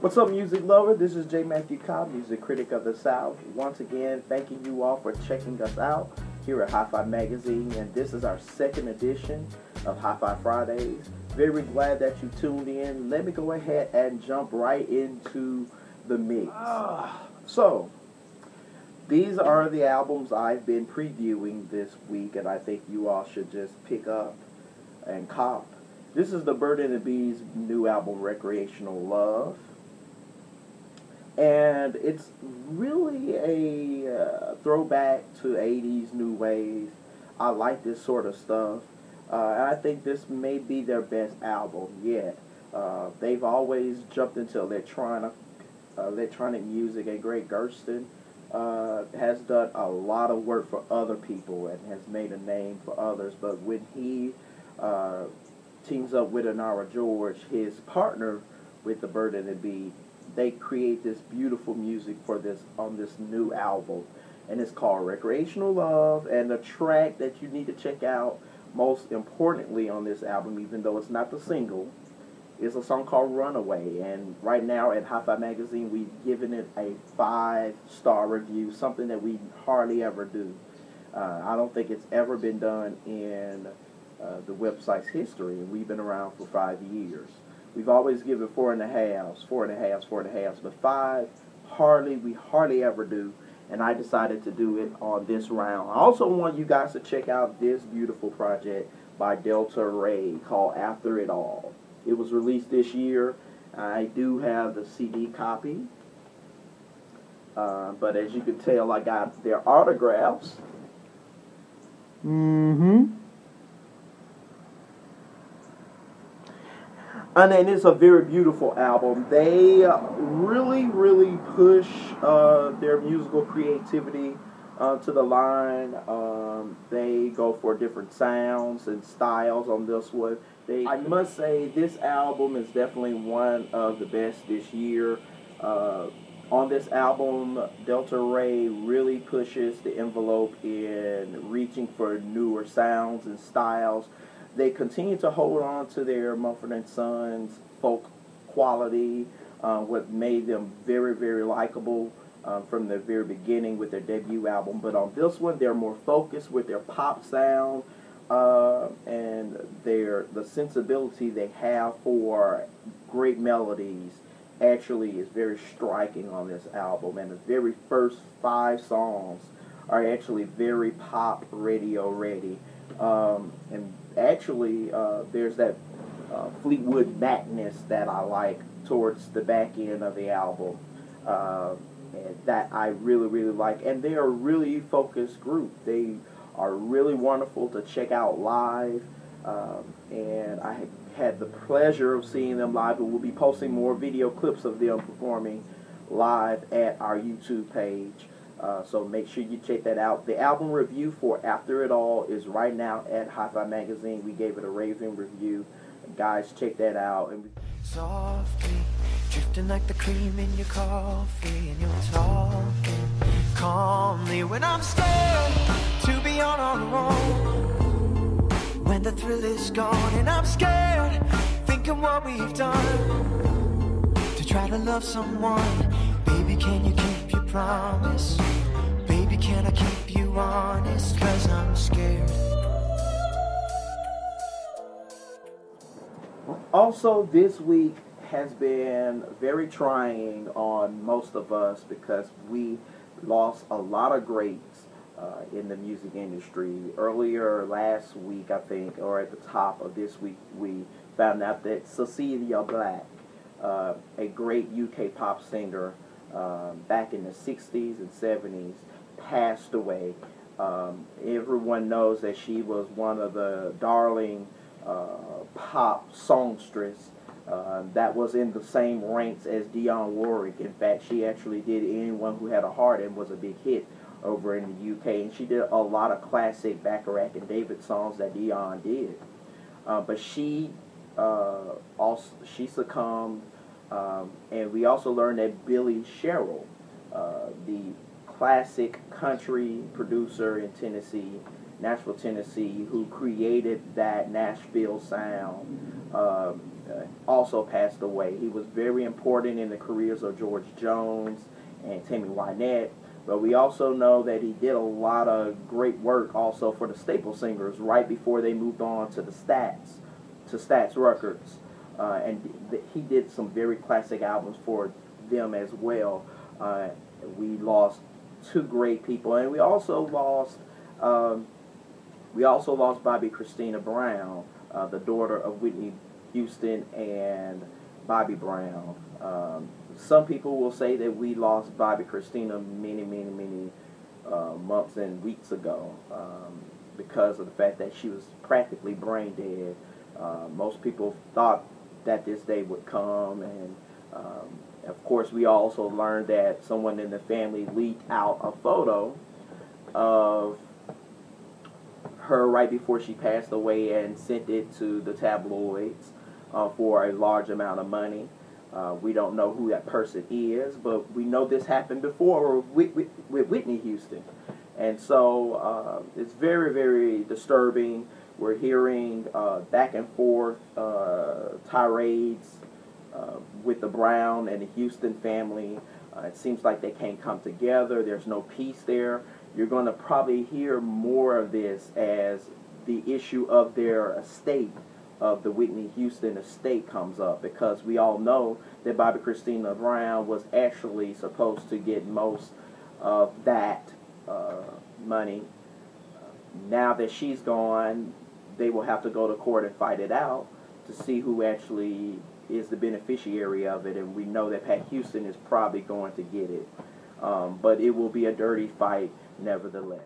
What's up, music lover? This is J. Matthew Cobb, music critic of the South. Once again, thanking you all for checking us out here at HIFI Magazine, and this is our second edition of HIFI Fridays. Very glad that you tuned in. Let me go ahead and jump right into the mix. So, these are the albums I've been previewing this week, and I think you all should just pick up and cop. This is the Bird and the Bees' new album, Recreational Love. And it's really a throwback to 80s new wave. I like this sort of stuff. And I think this may be their best album yet. They've always jumped into electronic music, and Greg Gersten has done a lot of work for other people and has made a name for others. But when he teams up with Anara George, his partner with the Bird and the Bee, they create this beautiful music for this on this new album, and it's called Recreational Love. And the track that you need to check out most importantly on this album, even though it's not the single, is a song called Runaway. And right now at HIFI Magazine, we've given it a 5-star review, something that we hardly ever do. I don't think it's ever been done in the website's history, and we've been around for 5 years. We've always given 4.5s, 4.5s, 4.5s, but 5, we hardly ever do, and I decided to do it on this round. I also want you guys to check out this beautiful project by Delta Ray called After It All. It was released this year. I do have the CD copy, but as you can tell, I got their autographs. And then it's a very beautiful album. They really push their musical creativity to the line. They go for different sounds and styles on this one. I must say, this album is definitely one of the best this year. On this album, Delta Ray really pushes the envelope in reaching for newer sounds and styles. They continue to hold on to their Mumford & Sons folk quality, what made them very likable from the very beginning with their debut album. But on this one, they're more focused with their pop sound, and the sensibility they have for great melodies actually is very striking on this album. And the very first 5 songs are actually very pop radio ready. And actually, there's that Fleetwood Macness that I like towards the back end of the album, and that I really like. And they are a really focused group. They are really wonderful to check out live, and I had the pleasure of seeing them live, and we'll be posting more video clips of them performing live at our YouTube page. So make sure you check that out. The album review for After It All is right now at HIFI Magazine. We gave it a raving review. Guys, check that out. Softly, drifting like the cream in your coffee, and you're talking calmly when I'm scared to be on the road. When the thrill is gone and I'm scared, thinking what we've done to try to love someone. Baby, can you keep your promise? Baby, can I keep you honest? 'Cause I'm scared. Also, this week has been very trying on most of us because we lost a lot of greats in the music industry. Earlier last week, I think, or at the top of this week, we found out that Cilla Black, a great UK pop singer, back in the 60s and 70s, passed away. Everyone knows that she was one of the darling pop songstress that was in the same ranks as Dionne Warwick. In fact, she actually did Anyone Who Had a Heart and was a big hit over in the UK. And she did a lot of classic Bacharach and David songs that Dionne did. But she succumbed. And we also learned that Billy Sherrill, the classic country producer in Tennessee, Nashville, Tennessee, who created that Nashville sound, also passed away. He was very important in the careers of George Jones and Tammy Wynette. But we also know that he did a lot of great work also for the Staple Singers right before they moved on to the Stax Records. He did some very classic albums for them as well. We lost two great people, and we also lost Bobby Christina Brown, the daughter of Whitney Houston and Bobby Brown. Some people will say that we lost Bobby Christina many months and weeks ago because of the fact that she was practically brain dead. Most people thought that this day would come, and of course we also learned that someone in the family leaked out a photo of her right before she passed away and sent it to the tabloids for a large amount of money. We don't know who that person is, but we know this happened before with Whitney Houston. And so it's very disturbing. We're hearing back and forth tirades with the Brown and the Houston family. It seems like they can't come together. There's no peace there. You're going to probably hear more of this as the issue of their estate, of the Whitney Houston estate, comes up, because we all know that Bobby Christina Brown was actually supposed to get most of that money. Now that she's gone, they will have to go to court and fight it out to see who actually is the beneficiary of it, and we know that Pat Houston is probably going to get it. But it will be a dirty fight nevertheless.